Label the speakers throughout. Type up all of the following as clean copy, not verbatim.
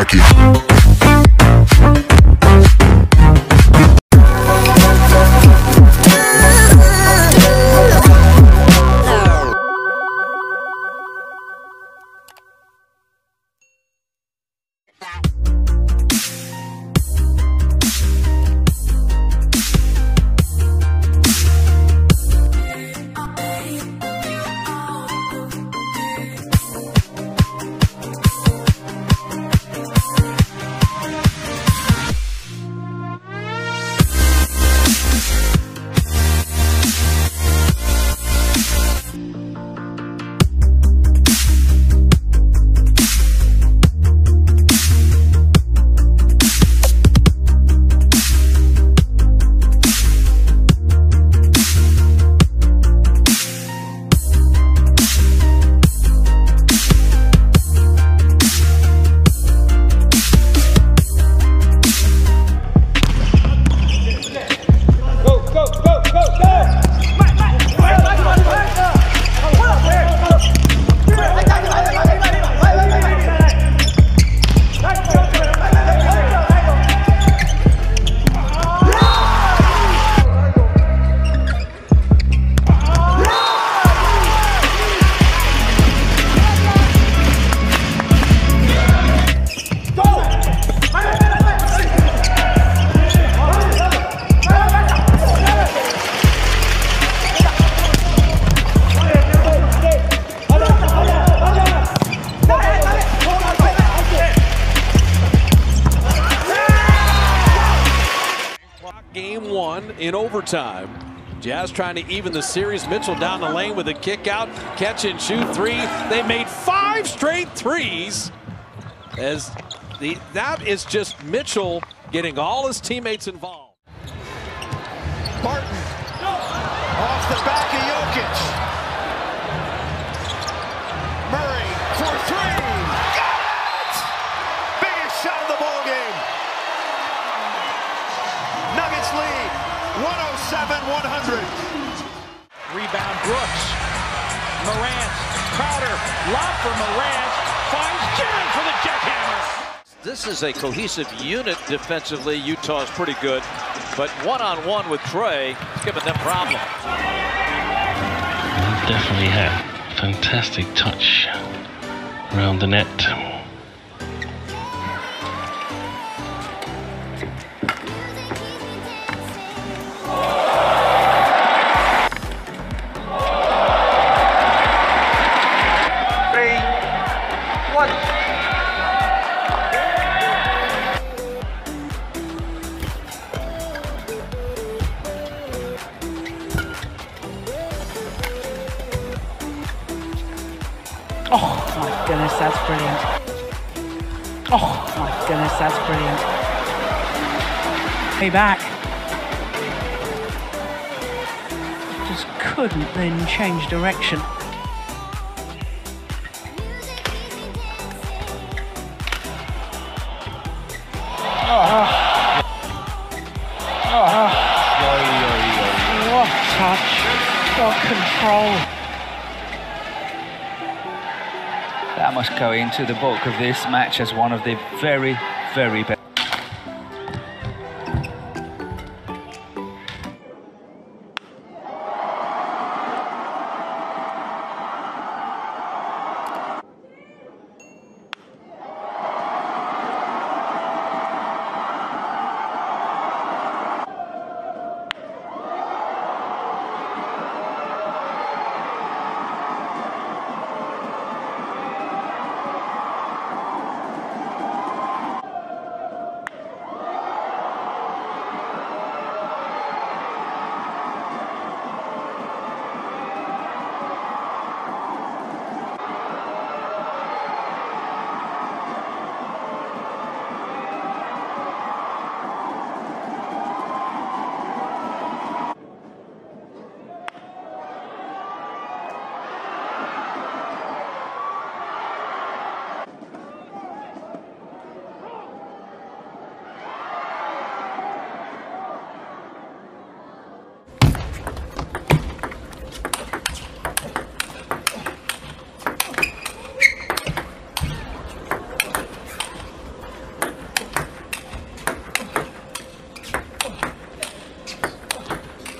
Speaker 1: kaki.
Speaker 2: Game one in overtime. Jazz trying to even the series. Mitchell down the lane with a kick out, catch and shoot three. They made 5 straight threes. That is just Mitchell getting all his teammates involved.
Speaker 3: Barton off the back of Jokic. Murray for 3. Got it! Biggest shot of the ball game. Nuggets lead 107-100.
Speaker 4: Rebound Brooks. Morant. Crowder. Lob for Morant. Finds Jaren for the jackhammer.
Speaker 5: This is a cohesive unit defensively. Utah's pretty good, but one-on-one with Trey, it's giving them problems.
Speaker 6: He definitely had fantastic touch around the net.
Speaker 7: Oh my goodness, that's brilliant. Oh my goodness, that's brilliant. Way back. Just couldn't then change direction. What touch, what control.
Speaker 8: That must go into the book of this match as one of the very, very best.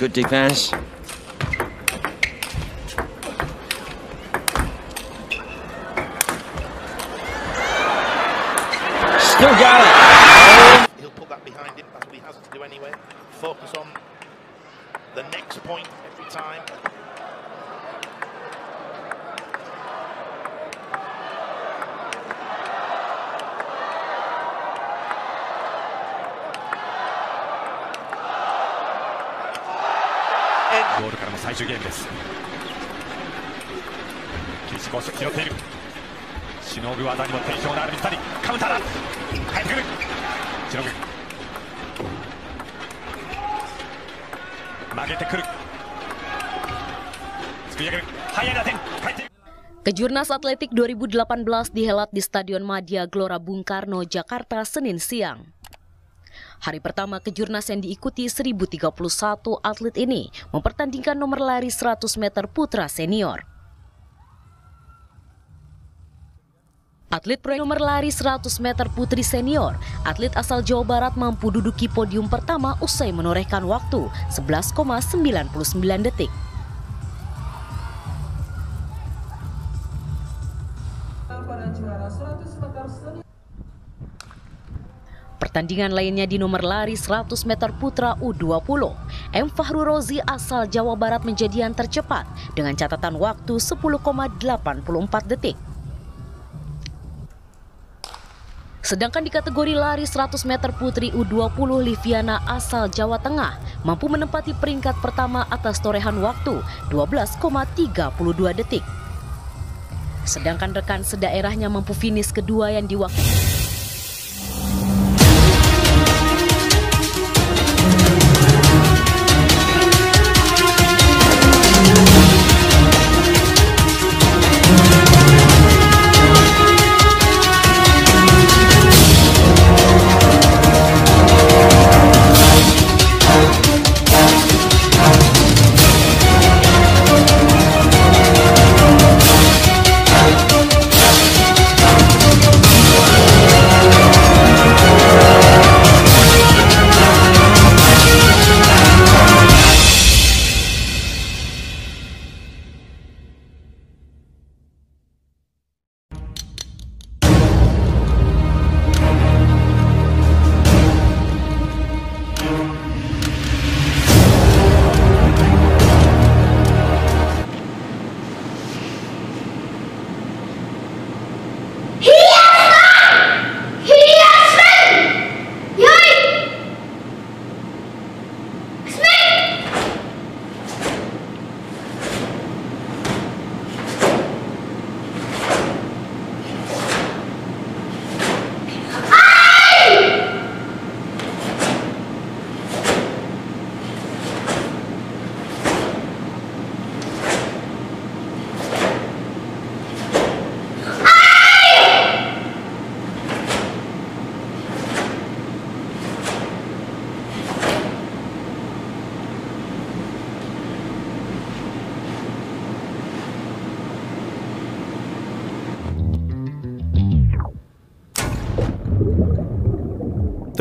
Speaker 1: Good defense. Still got it.
Speaker 3: He'll put that behind him. That's what he has to do anyway. Focus on the next point every time.
Speaker 9: Kejurnas Atletik 2018 dihelat di Stadion Madia Gelora Bung Karno, Jakarta, Senin siang. Hari pertama kejurnas yang diikuti 1031 atlet ini mempertandingkan nomor lari 100 meter putra senior. Atlet proyek nomor lari 100 meter putri senior, atlet asal Jawa Barat mampu duduki podium pertama usai menorehkan waktu 11,99 detik. Pertandingan lainnya di nomor lari 100 meter putra U20. M. Fahru Rozi asal Jawa Barat menjadi yang tercepat dengan catatan waktu 10,84 detik. Sedangkan di kategori lari 100 meter putri U20, Liviana asal Jawa Tengah mampu menempati peringkat pertama atas torehan waktu 12,32 detik. Sedangkan rekan sedaerahnya mampu finish kedua yang diwakili.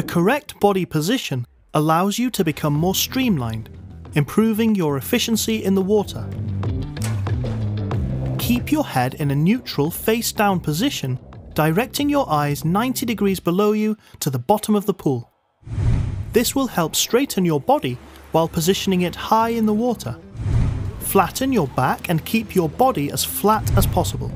Speaker 10: The correct body position allows you to become more streamlined, improving your efficiency in the water. Keep your head in a neutral face-down position, directing your eyes 90 degrees below you to the bottom of the pool. This will help straighten your body while positioning it high in the water. Flatten your back and keep your body as flat as possible.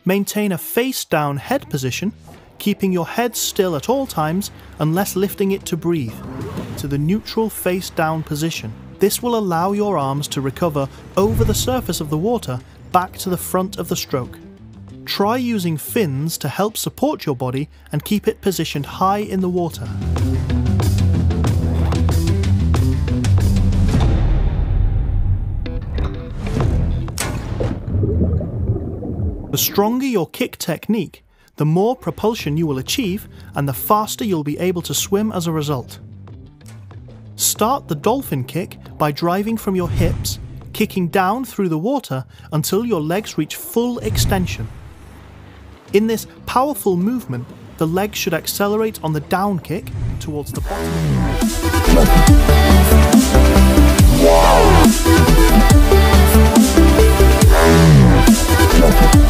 Speaker 10: Maintain a face-down head position, keeping your head still at all times unless lifting it to breathe, to the neutral face-down position. This will allow your arms to recover over the surface of the water back to the front of the stroke. Try using fins to help support your body and keep it positioned high in the water. The stronger your kick technique, the more propulsion you will achieve and the faster you'll be able to swim as a result. Start the dolphin kick by driving from your hips, kicking down through the water until your legs reach full extension. In this powerful movement, the legs should accelerate on the down kick towards the bottom.
Speaker 1: Wow.